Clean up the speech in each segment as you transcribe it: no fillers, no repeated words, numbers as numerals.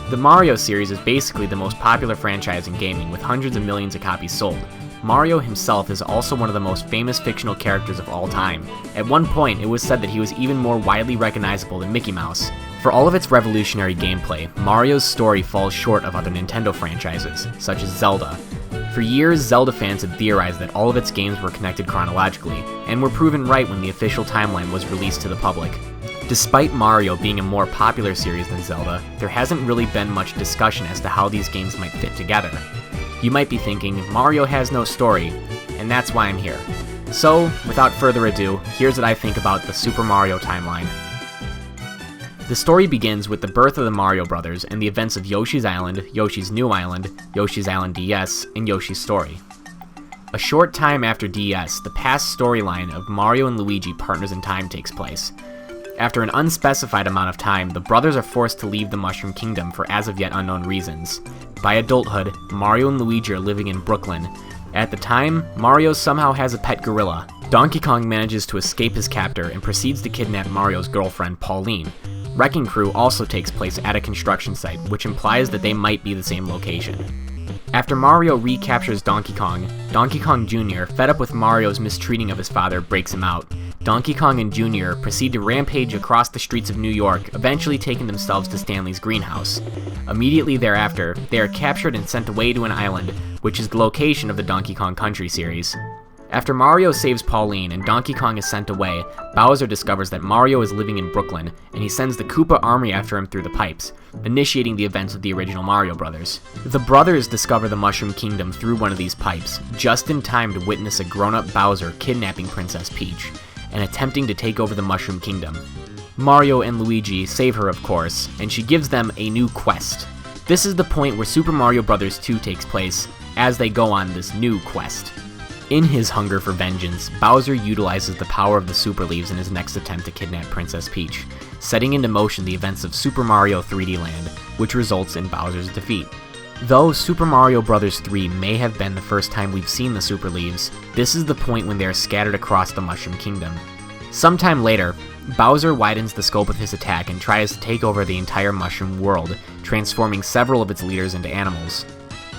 The Mario series is basically the most popular franchise in gaming, with hundreds of millions of copies sold. Mario himself is also one of the most famous fictional characters of all time. At one point, it was said that he was even more widely recognizable than Mickey Mouse. For all of its revolutionary gameplay, Mario's story falls short of other Nintendo franchises, such as Zelda. For years, Zelda fans had theorized that all of its games were connected chronologically, and were proven right when the official timeline was released to the public. Despite Mario being a more popular series than Zelda, there hasn't really been much discussion as to how these games might fit together. You might be thinking, Mario has no story, and that's why I'm here. So, without further ado, here's what I think about the Super Mario timeline. The story begins with the birth of the Mario Brothers and the events of Yoshi's Island, Yoshi's New Island, Yoshi's Island DS, and Yoshi's Story. A short time after DS, the past storyline of Mario and Luigi Partners in Time takes place. After an unspecified amount of time, the brothers are forced to leave the Mushroom Kingdom for as of yet unknown reasons. By adulthood, Mario and Luigi are living in Brooklyn. At the time, Mario somehow has a pet gorilla. Donkey Kong manages to escape his captor and proceeds to kidnap Mario's girlfriend, Pauline. Wrecking Crew also takes place at a construction site, which implies that they might be the same location. After Mario recaptures Donkey Kong Jr., fed up with Mario's mistreating of his father, breaks him out. Donkey Kong and Jr. proceed to rampage across the streets of New York, eventually taking themselves to Stanley's greenhouse. Immediately thereafter, they are captured and sent away to an island, which is the location of the Donkey Kong Country series. After Mario saves Pauline and Donkey Kong is sent away, Bowser discovers that Mario is living in Brooklyn, and he sends the Koopa army after him through the pipes, initiating the events of the original Mario Brothers. The brothers discover the Mushroom Kingdom through one of these pipes, just in time to witness a grown-up Bowser kidnapping Princess Peach, and attempting to take over the Mushroom Kingdom. Mario and Luigi save her, of course, and she gives them a new quest. This is the point where Super Mario Bros. 2 takes place, as they go on this new quest. In his hunger for vengeance, Bowser utilizes the power of the Super Leaves in his next attempt to kidnap Princess Peach, setting into motion the events of Super Mario 3D Land, which results in Bowser's defeat. Though Super Mario Bros. 3 may have been the first time we've seen the Super Leaves, this is the point when they are scattered across the Mushroom Kingdom. Sometime later, Bowser widens the scope of his attack and tries to take over the entire Mushroom world, transforming several of its leaders into animals.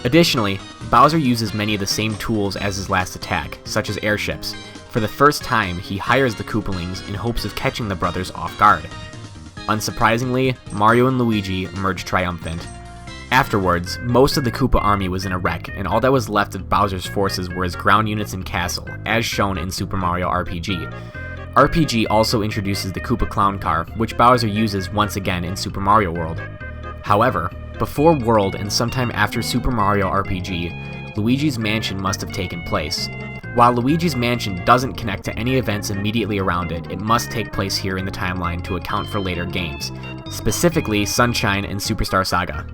Additionally, Bowser uses many of the same tools as his last attack, such as airships. For the first time, he hires the Koopalings in hopes of catching the brothers off guard. Unsurprisingly, Mario and Luigi emerge triumphant. Afterwards, most of the Koopa army was in a wreck, and all that was left of Bowser's forces were his ground units and castle, as shown in Super Mario RPG. RPG also introduces the Koopa Clown Car, which Bowser uses once again in Super Mario World. However, before World and sometime after Super Mario RPG, Luigi's Mansion must have taken place. While Luigi's Mansion doesn't connect to any events immediately around it, it must take place here in the timeline to account for later games, specifically Sunshine and Superstar Saga.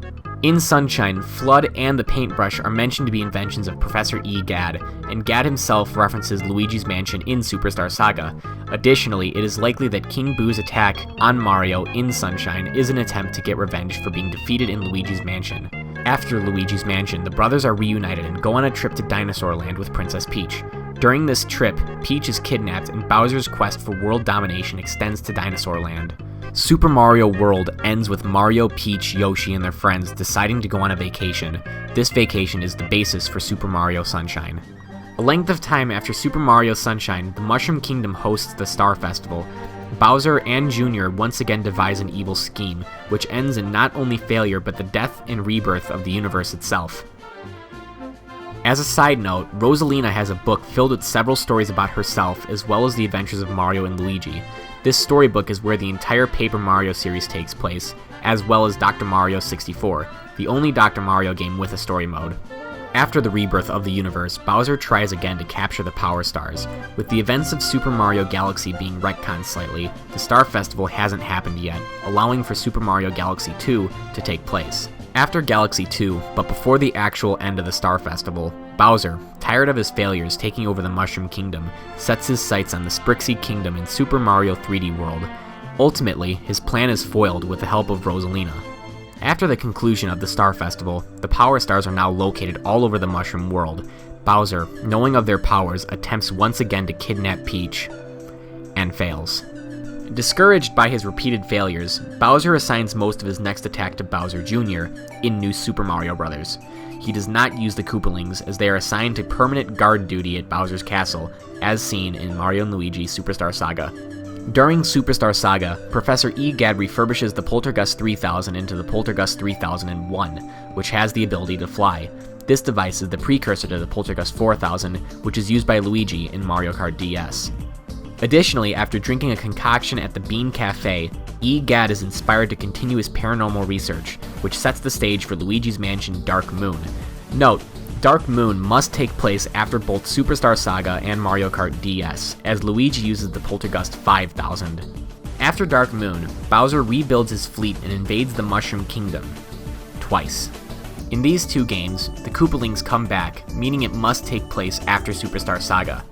In Sunshine, Flood and the Paintbrush are mentioned to be inventions of Professor E. Gadd, and Gadd himself references Luigi's Mansion in Superstar Saga. Additionally, it is likely that King Boo's attack on Mario in Sunshine is an attempt to get revenge for being defeated in Luigi's Mansion. After Luigi's Mansion, the brothers are reunited and go on a trip to Dinosaur Land with Princess Peach. During this trip, Peach is kidnapped and Bowser's quest for world domination extends to Dinosaur Land. Super Mario World ends with Mario, Peach, Yoshi, and their friends deciding to go on a vacation. This vacation is the basis for Super Mario Sunshine. A length of time after Super Mario Sunshine, the Mushroom Kingdom hosts the Star Festival. Bowser and Jr. once again devise an evil scheme, which ends in not only failure but the death and rebirth of the universe itself. As a side note, Rosalina has a book filled with several stories about herself as well as the adventures of Mario and Luigi. This storybook is where the entire Paper Mario series takes place, as well as Dr. Mario 64, the only Dr. Mario game with a story mode. After the rebirth of the universe, Bowser tries again to capture the Power Stars. With the events of Super Mario Galaxy being retconned slightly, the Star Festival hasn't happened yet, allowing for Super Mario Galaxy 2 to take place. After Galaxy 2, but before the actual end of the Star Festival, Bowser, tired of his failures taking over the Mushroom Kingdom, sets his sights on the Sprixie Kingdom in Super Mario 3D World. Ultimately, his plan is foiled with the help of Rosalina. After the conclusion of the Star Festival, the Power Stars are now located all over the Mushroom World. Bowser, knowing of their powers, attempts once again to kidnap Peach, and fails. Discouraged by his repeated failures, Bowser assigns most of his next attack to Bowser Jr. in New Super Mario Bros. He does not use the Koopalings as they are assigned to permanent guard duty at Bowser's castle, as seen in Mario & Luigi Superstar Saga. During Superstar Saga, Professor EGAD refurbishes the Poltergust 3000 into the Poltergust 3001, which has the ability to fly. This device is the precursor to the Poltergust 4000, which is used by Luigi in Mario Kart DS. Additionally, after drinking a concoction at the Bean Cafe, EGAD is inspired to continue his paranormal research, which sets the stage for Luigi's Mansion Dark Moon. Note, Dark Moon must take place after both Superstar Saga and Mario Kart DS, as Luigi uses the Poltergust 5000. After Dark Moon, Bowser rebuilds his fleet and invades the Mushroom Kingdom. Twice. In these two games, the Koopalings come back, meaning it must take place after Superstar Saga.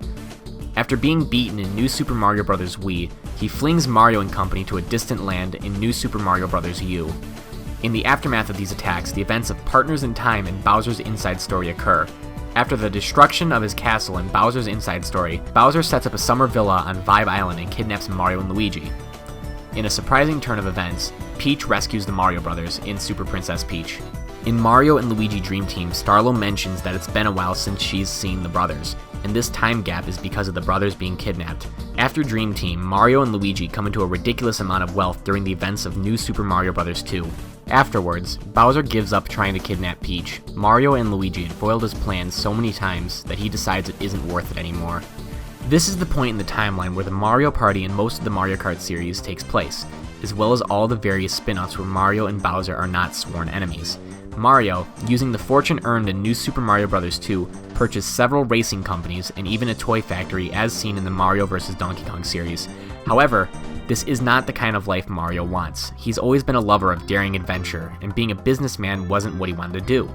After being beaten in New Super Mario Bros. Wii, he flings Mario and company to a distant land in New Super Mario Bros. U. In the aftermath of these attacks, the events of Partners in Time and Bowser's Inside Story occur. After the destruction of his castle in Bowser's Inside Story, Bowser sets up a summer villa on Vibe Island and kidnaps Mario and Luigi. In a surprising turn of events, Peach rescues the Mario Brothers in Super Princess Peach. In Mario and Luigi Dream Team, Starlo mentions that it's been a while since she's seen the brothers, and this time gap is because of the brothers being kidnapped. After Dream Team, Mario and Luigi come into a ridiculous amount of wealth during the events of New Super Mario Bros. 2. Afterwards, Bowser gives up trying to kidnap Peach. Mario and Luigi had foiled his plans so many times that he decides it isn't worth it anymore. This is the point in the timeline where the Mario Party and most of the Mario Kart series takes place, as well as all the various spin-offs where Mario and Bowser are not sworn enemies. Mario, using the fortune earned in New Super Mario Bros. 2, purchased several racing companies and even a toy factory as seen in the Mario vs. Donkey Kong series. However, this is not the kind of life Mario wants. He's always been a lover of daring adventure, and being a businessman wasn't what he wanted to do.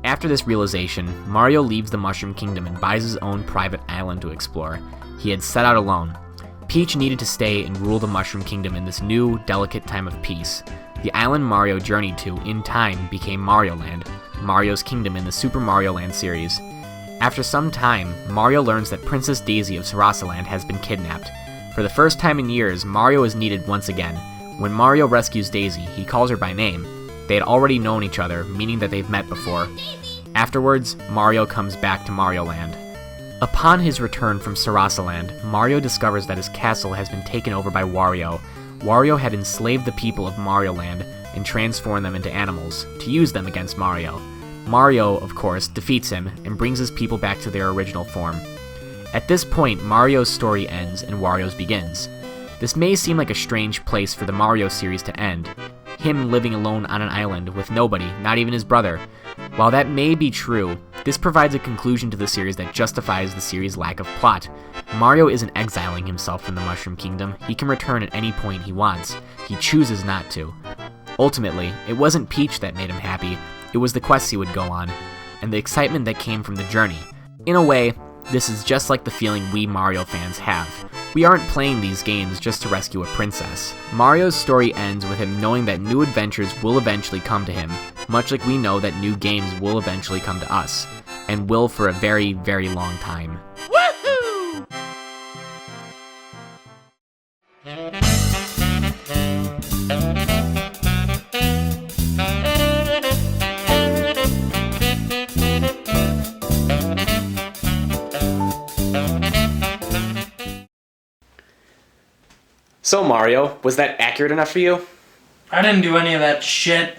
After this realization, Mario leaves the Mushroom Kingdom and buys his own private island to explore. He had set out alone. Peach needed to stay and rule the Mushroom Kingdom in this new, delicate time of peace. The island Mario journeyed to, in time, became Mario Land, Mario's kingdom in the Super Mario Land series. After some time, Mario learns that Princess Daisy of Sarasaland has been kidnapped. For the first time in years, Mario is needed once again. When Mario rescues Daisy, he calls her by name. They had already known each other, meaning that they've met before. Afterwards, Mario comes back to Mario Land. Upon his return from Sarasaland, Mario discovers that his castle has been taken over by Wario. Wario had enslaved the people of Mario Land and transformed them into animals, to use them against Mario. Mario, of course, defeats him and brings his people back to their original form. At this point, Mario's story ends and Wario's begins. This may seem like a strange place for the Mario series to end, him living alone on an island with nobody, not even his brother. While that may be true, this provides a conclusion to the series that justifies the series' lack of plot. Mario isn't exiling himself from the Mushroom Kingdom. He can return at any point he wants. He chooses not to. Ultimately, it wasn't Peach that made him happy, it was the quests he would go on, and the excitement that came from the journey. In a way, this is just like the feeling we Mario fans have. We aren't playing these games just to rescue a princess. Mario's story ends with him knowing that new adventures will eventually come to him, much like we know that new games will eventually come to us, and will for a very, very long time. Woohoo! So Mario, was that accurate enough for you? I didn't do any of that shit.